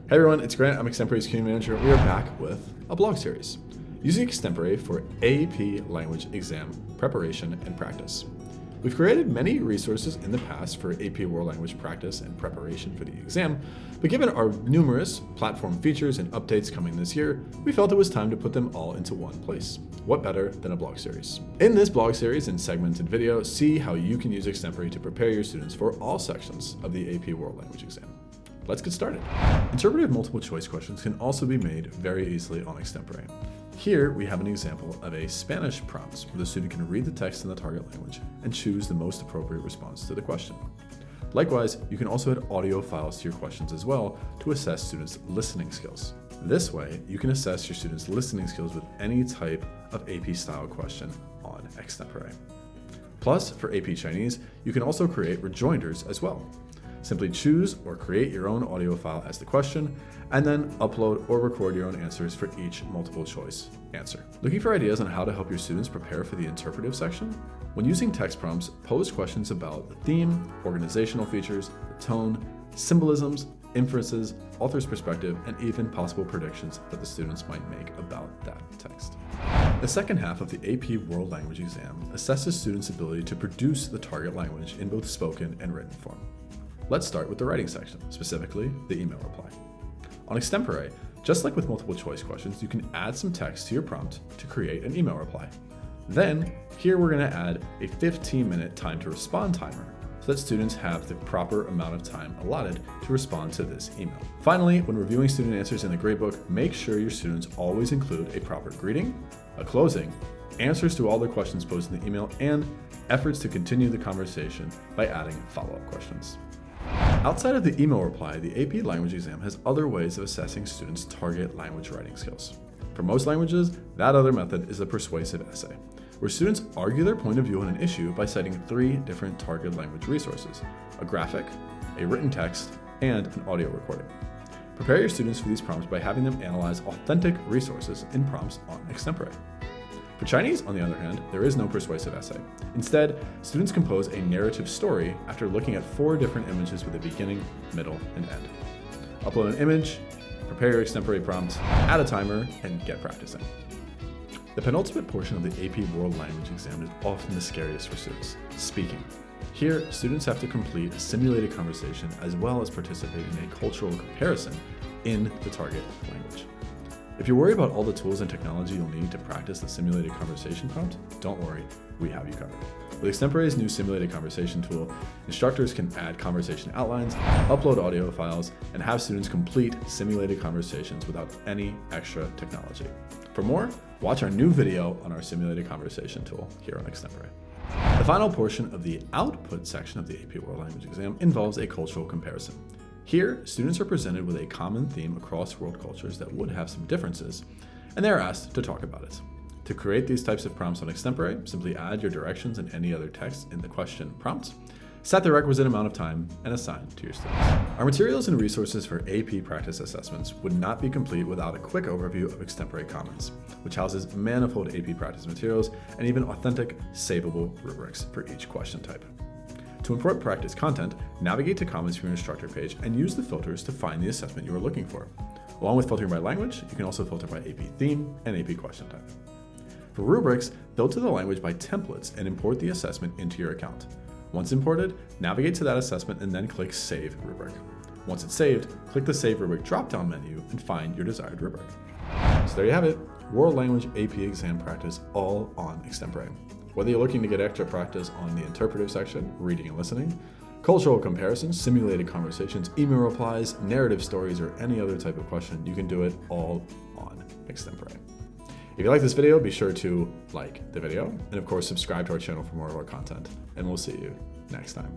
Hey everyone, it's Grant. I'm Extempore's community manager. We are back with a blog series using Extempore for AP language exam preparation and practice. We've created many resources in the past for AP world language practice and preparation for the exam, but given our numerous platform features and updates coming this year, we felt it was time to put them all into one place. What better than a blog series? In this blog series and segmented video, see how you can use Extempore to prepare your students for all sections of the AP world language exam. Let's get started. Interpretive multiple choice questions can also be made very easily on Extempore. Here we have an example of a Spanish prompt where the student can read the text in the target language and choose the most appropriate response to the question. Likewise, you can also add audio files to your questions as well to assess students' listening skills. This way, you can assess your students' listening skills with any type of AP style question on Extempore. Plus, for AP Chinese, you can also create rejoinders as well. Simply choose or create your own audio file as the question, and then upload or record your own answers for each multiple choice answer. Looking for ideas on how to help your students prepare for the interpretive section? When using text prompts, pose questions about the theme, organizational features, the tone, symbolisms, inferences, author's perspective, and even possible predictions that the students might make about that text. The second half of the AP World Language Exam assesses students' ability to produce the target language in both spoken and written form. Let's start with the writing section, specifically the email reply. On Extempore, just like with multiple choice questions, you can add some text to your prompt to create an email reply. Then, here we're going to add a 15-minute time to respond timer so that students have the proper amount of time allotted to respond to this email. Finally, when reviewing student answers in the gradebook, make sure your students always include a proper greeting, a closing, answers to all the questions posed in the email, and efforts to continue the conversation by adding follow-up questions. Outside of the email reply, the AP language exam has other ways of assessing students' target language writing skills. For most languages, that other method is a persuasive essay, where students argue their point of view on an issue by citing 3 different target language resources: a graphic, a written text, and an audio recording. Prepare your students for these prompts by having them analyze authentic resources in prompts on Extempore. For Chinese, on the other hand, there is no persuasive essay. Instead, students compose a narrative story after looking at 4 different images with a beginning, middle, and end. Upload an image, prepare your Extempore prompt, add a timer, and get practicing. The penultimate portion of the AP World Language Exam is often the scariest for students: speaking. Here, students have to complete a simulated conversation as well as participate in a cultural comparison in the target language. If you're worried about all the tools and technology you'll need to practice the simulated conversation prompt, don't worry, we have you covered. With Extempore's new simulated conversation tool, instructors can add conversation outlines, upload audio files, and have students complete simulated conversations without any extra technology. For more, watch our new video on our simulated conversation tool here on Extempore. The final portion of the output section of the AP World Language Exam involves a cultural comparison. Here, students are presented with a common theme across world cultures that would have some differences, and they are asked to talk about it. To create these types of prompts on Extempore, simply add your directions and any other text in the question prompt, set the requisite amount of time, and assign to your students. Our materials and resources for AP practice assessments would not be complete without a quick overview of Extempore Commons, which houses manifold AP practice materials and even authentic, savable rubrics for each question type. To import practice content, navigate to Commons from your instructor page and use the filters to find the assessment you are looking for. Along with filtering by language, you can also filter by AP theme and AP question type. For rubrics, filter the language by templates and import the assessment into your account. Once imported, navigate to that assessment and then click Save Rubric. Once it's saved, click the Save Rubric drop-down menu and find your desired rubric. So there you have it, World Language AP exam practice all on Extempore. Whether you're looking to get extra practice on the interpretive section, reading and listening, cultural comparisons, simulated conversations, email replies, narrative stories, or any other type of question, you can do it all on Extempore. If you like this video, be sure to like the video, and of course subscribe to our channel for more of our content, and we'll see you next time.